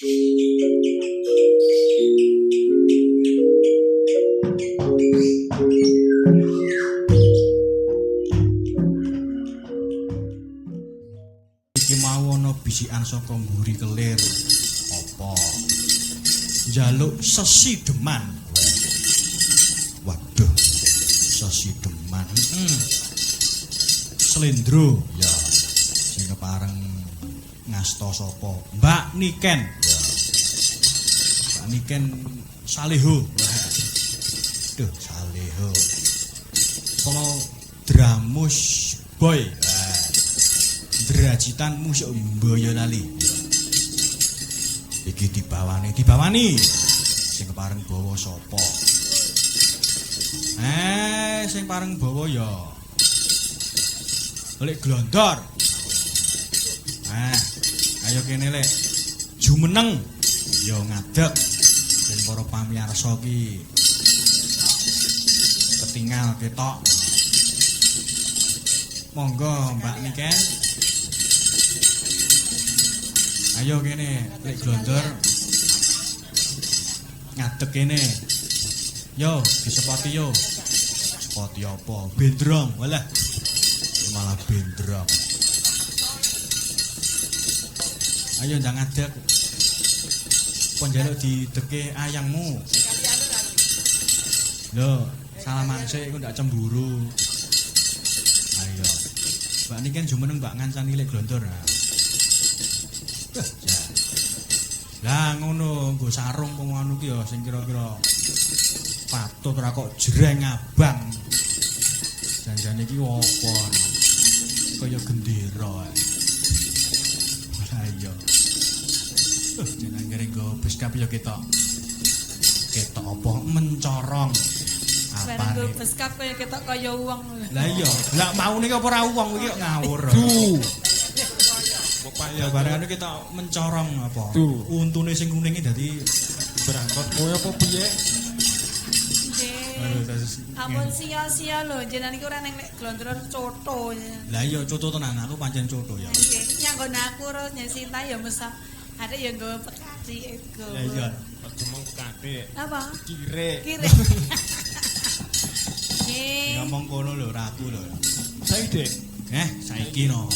Iki mau ana bisikan saka mburi kelir. Apa? Njaluk sesideman. Waduh. Sesideman. Slendro. Ya. Sing kepareng ngasta sapa? Mbak Niken. Ya. Mbak Niken Saleho. Duh, Saleho. Kalau Dramus Boy. Derajitan musik Boyolali. Iki dibawani. Sing kepareng bawa sapa? Sing pareng bawa ya. Lek Glondor. Ayo kene lek jumeneng ya ngadeg ben para pamirsa ki ketinggal ketok. Monggo Mbak Niken. Ayo kene lek Glondor ngadeg kene. Yo, disepoti yo. Sepoti apa? Bendrong. Walah. Malah bendrong. Ayo ndang ngadeg. Pon njaluk dideke ayangmu. Lho, salaman sik iku ndak cemburu. Ayo. Mbak Niken jumeneng Mbak ngancani lek Glondor. Lah ngono, nggo sarung ngono ki ya sing kira-kira patut ora kok jreng abang. Janjane iki apa? Kaya gendera. Lah iya. Jeneng ngene nggo beskap ya ketok. Ketok apa mencorong. Bareng nggo beskap kaya ketok kaya wong. Lah iya, lah maune kok ora wong iki kok ngawur. Ya barangane kita mencorong apa? Untune sing kuning iki dadi berangkot kowe apa piye? Ampun sia-sia lho, jenengan iki ora ning Glondor coto. Lah iya coto tenan, aku pancen coto ya. Nggih, nyanggon aku ro Sinta ya mesok. Arek ya nggo pekati ego. Lah iya, aja mung pekati. Apa? Kire. Nggih. Ngomong kono lho ratu lho. Saiki, Dik. Saiki no.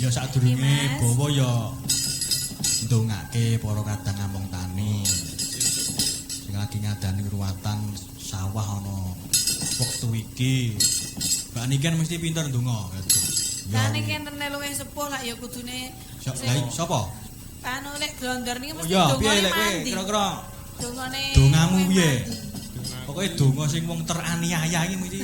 Ya sadurunge bawa ya ndongake para kadang ngomong tani. Sing lagi ngadani ruwatan sawah ana wektu iki. Mbak Niken mesti pinter ndonga gitu. Lah nek enten luwih sepuh lak ya kudune sapa? Anu lek Glondor niki mesti Ya, piye dongane lek kowe mandi. kira-kira Dongane. dongamu piye? Pokoke donga sing wong teraniaya iki mesti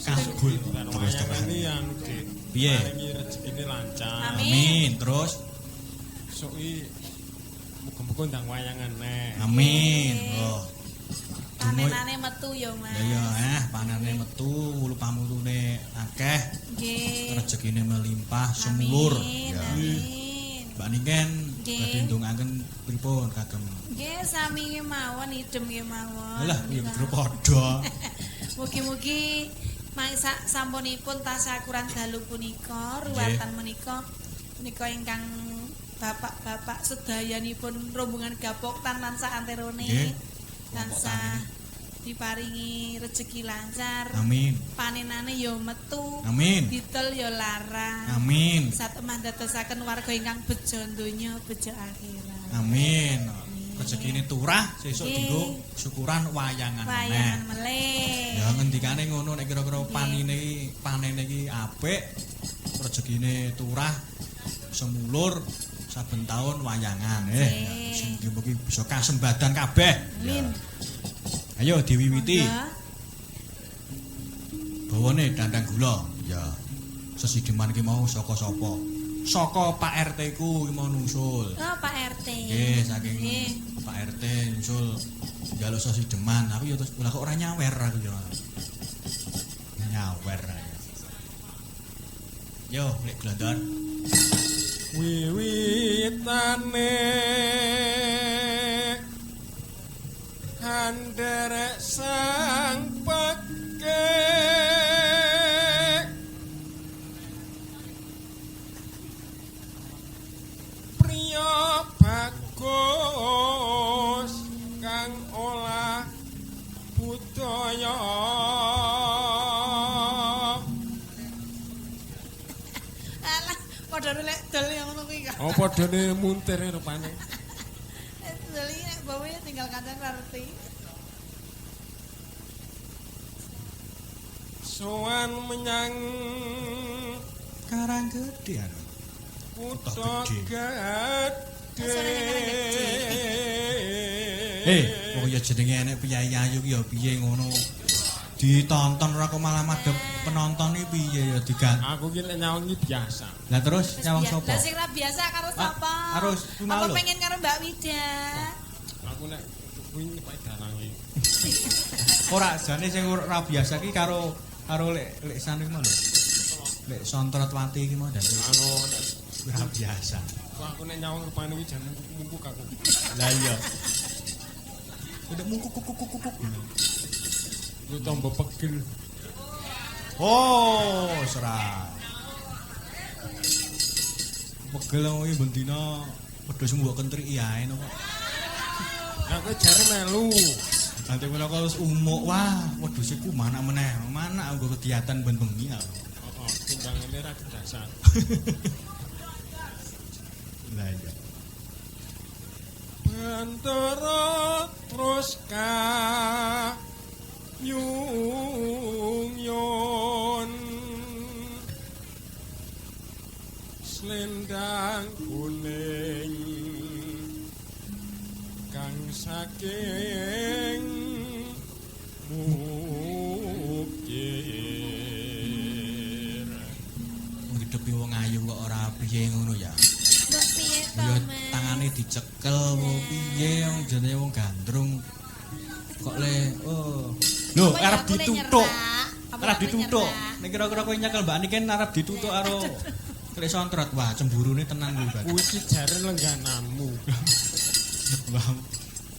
kabul terus Ini anu Dik. piye? Paringi rezekine lancar. Amin. Terus Soki muga-muga ndang wayangan neh. amin. Oh. Panenane metu ya, Mas. Ya ya, panane metu, wulu pamulune akeh, Nggih. rezekine melimpah semulur. Ya. Amin. Mbak Niken Nggih. badhe ndongaken pripun kagem? Nggih, sami kemawon idem kemawon. Alah, ya bro padha. Mugi-mugi mangsa sampunipun tasyakuran dalu punika, ruwatan menika ingkang bapak-bapak sedayanipun rombongan Gapok lan saanterone Nggih. tansah diparingi rezeki lancar. Amin. Panenane ya metu. Amin. Didol ya larang. Amin. Satemah dadosaken warga ingkang bejo donya, bejo akhirat. Amin. Rezekine turah sesuk Nggih. dienggo syukuran wayangan Wayangan meneh. meleh. Ya ngendikane ngono nek kira-kira panene iki apik, rezekine turah semulur saben taun wayangan sing mugi bisa kasembadan kabeh. Amin. Ayo diwiwiti. Monggo. Bawane dandang gula. Ya. Sesideman ki mau saka sapa? Saka Pak RT ku ki mau nusul. Oh, Pak RT. Nggih, saking Nggih. Pak RT nusul njaluk sesideman. Aku ya terus lha kok ora nyawer aku ya. Nyawer. Yo, lek Glondor. Wiwitane handherek sang peke priya Apa dene muntir rupane. Jadi nek bawa ya tinggal kadang ngerti. Sowan menyang Karanggede anu. kutha gedhe. Kok ya jenenge enek piyayi ayu ki ya piye ngono. Ditonton ora kok malah madhep penonton iki piye ya digan. Aku ki nek nyawangi biasa. Lah terus nyawang sapa? Lah sing ra biasa karo sapa? Karo Apa pengen karo Mbak Wida? Aku nek kuwi nyepake dalange. Ora jane sing ora biasa ki karo lek sanu iki mau lho. Lek Sontratwati iki mau dadi Anu nek ora biasa. aku nek nyawang rupane iki jan mumpuk aku. Lah iya. Udah mungkuk kuk kuk kuk. Ku tombo pegel. Oh, serah. Pegel iki bendina wedhus mbok kentriki ae no kok. Aku jare melu. Nanti menapa wis umuk wah, wedhus iku manak meneh. Manak nggo kegiatan ben bengi aku. Heeh, timbangane ra kedasan. Lah iya. Bantara terus nyung slendang kuning kang saking mukir Ngidepi wong ayu kok ora piye ngono ya. Mbok piye to, Ya Mas? tangane dicekel wong piye wong jenenge wong gandrung. Kok le Lho, Apa ya, arep aku le ditutuk. nyerah? Apa Arep aku le ditutuk. nyerah? Nek kira-kira kowe nyekel Mbak Niki arep ditutuk karo Klek Sontrat. Wah, cemburune tenan kuwi, Mbak. kuwi iki jare lengganamu. Wah,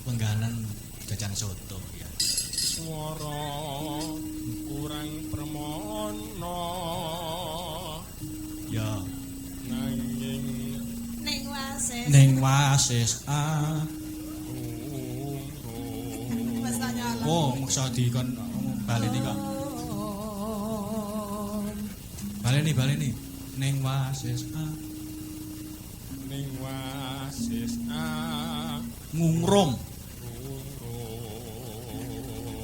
penggalan jajan soto ya. Swara kurang permono Ya, nanging Ning wasis. ning wasis Wes tak nyala. Oh, maksa dikon baleni kok. Baleni. Ning wasis ning wasis ngungrum.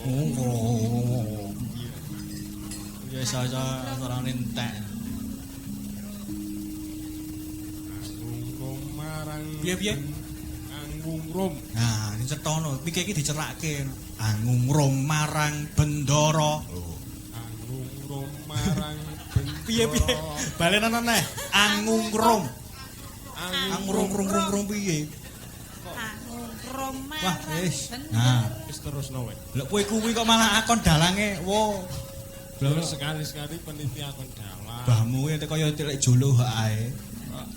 Ngungrum. Ya saya ora entek. ngungrum marang Piye-piye? ngungrum Nah, dicetono. Iki iki dicerakke. Ngungrum marang bendara. ngungrum marang Piye-piye? Balenan neh. Angungrum. Angungrum piye? Roma. Wah, wis. Nah, wis terusno wae. lha kowe kuwi kok malah akon dalange. Wo. Terus sekali-sekali peniti akon dalang. Mbahmu ente kaya lek jolo ae.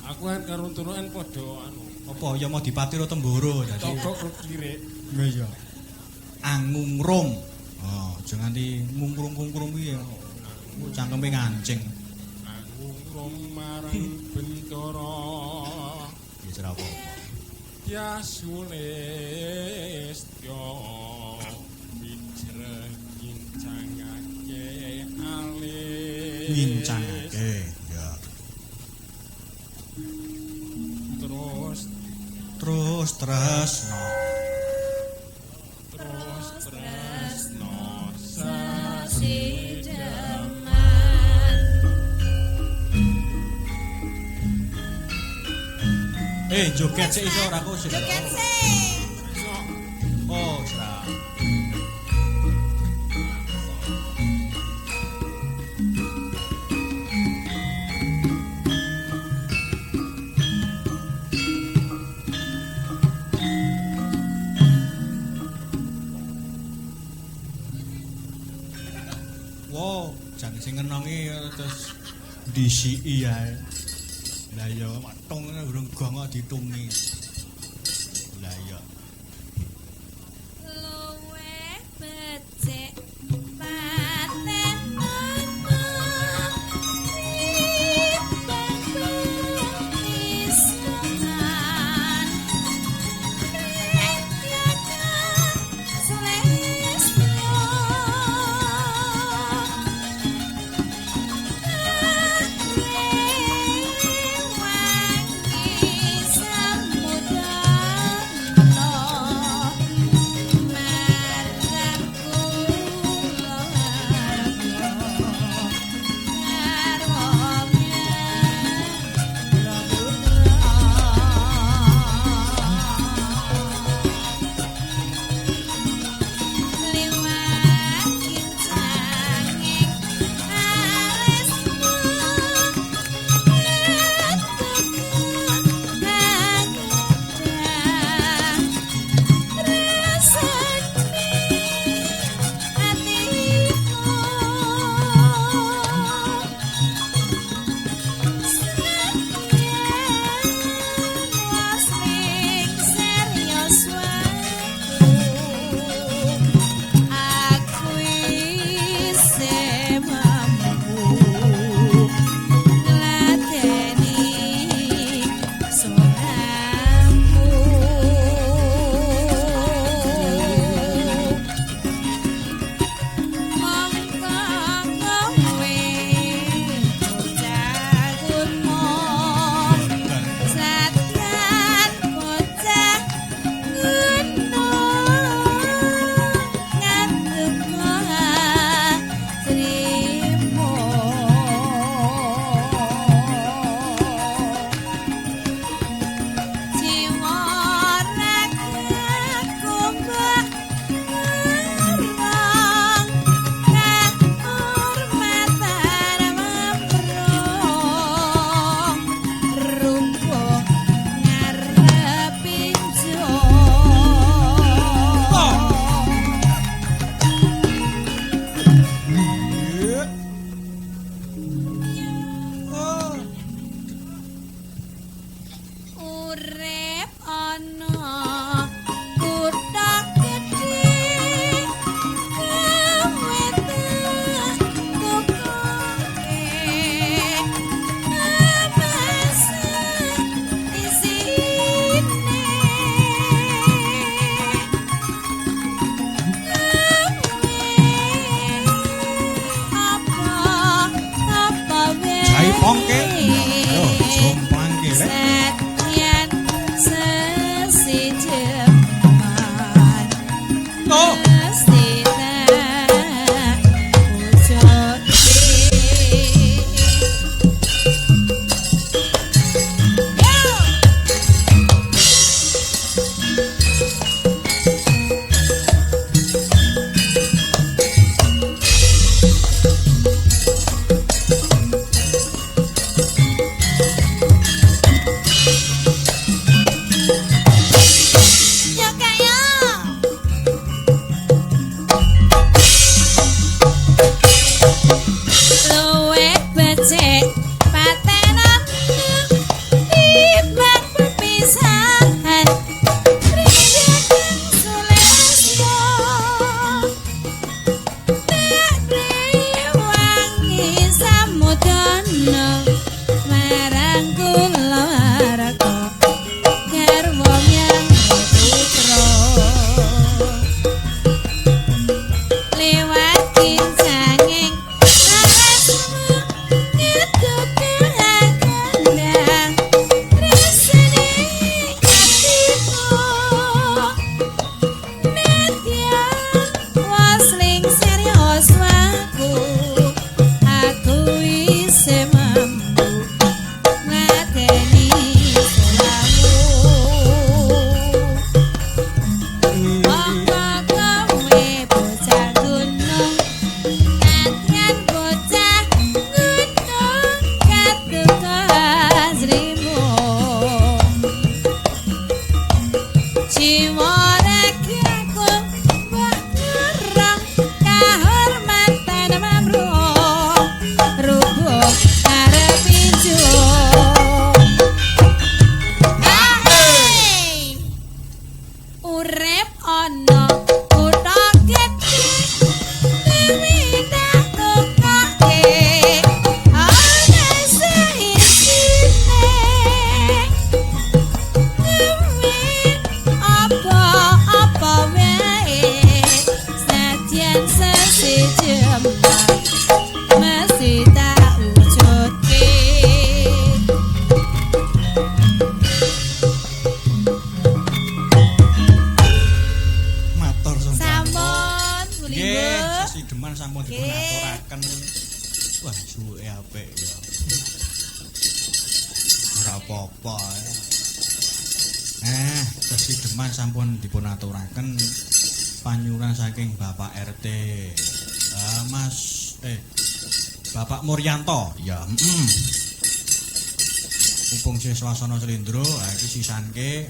Aku kan karo turunan padha anu, Apa ya mau dipatiro temboro dadi. togok rukirik. Iya. Angungrum. Oh, aja nganti ngungkrum-ngungkrum piye. Cangkeme ngancing. ngungrum marang bendara. Ya ora apa. Ya sulistyo wijreh ngincangake alis. Ngincangake. Ya. Terus Tresno. Joget sik iso ora kok sik. Joget sih. Oh, serah. Wow, jan sing ngenongi terus disiki ae. Lah ya matung urung gong kok ditungi. Lah ya. Luwe becik paten urip ana kutha gedhe kawete kokoke amase isine apa Jai pongke. Yo, jompangke le. Setyen sesijeman Oh. mesti tak wujud. Yo kaya luwe becik patenan ibak perpisahan rindukan sulesyo nek wangi samudana marang kula raka garwa yang putra lewat kincanging arasmu ngetukakan resene atiku nedya wasling serius aku isih mampu ngateni selamu apa kowe bocah gunung Katian bocah gunung katuka asrimu jiwa rakyatku mbah ngerang kahormatan mamruh rubuh arep injuk urip ana kutha gedhe dewi tak tukake ana seisine apa wae satyen sesijeman mesti tak wujudke Matur sumpah. sampun Nggih, Bulibu sesi deman sampun Nggih. dipunaturaken. Wah, suwe apik ya. Ora apa-apa ya. Sesi deman sampun dipunaturaken panyuran saking Bapak RT. Bapak Muryanto. Ya, Mumpung sih swasana Slendro, iki sisanke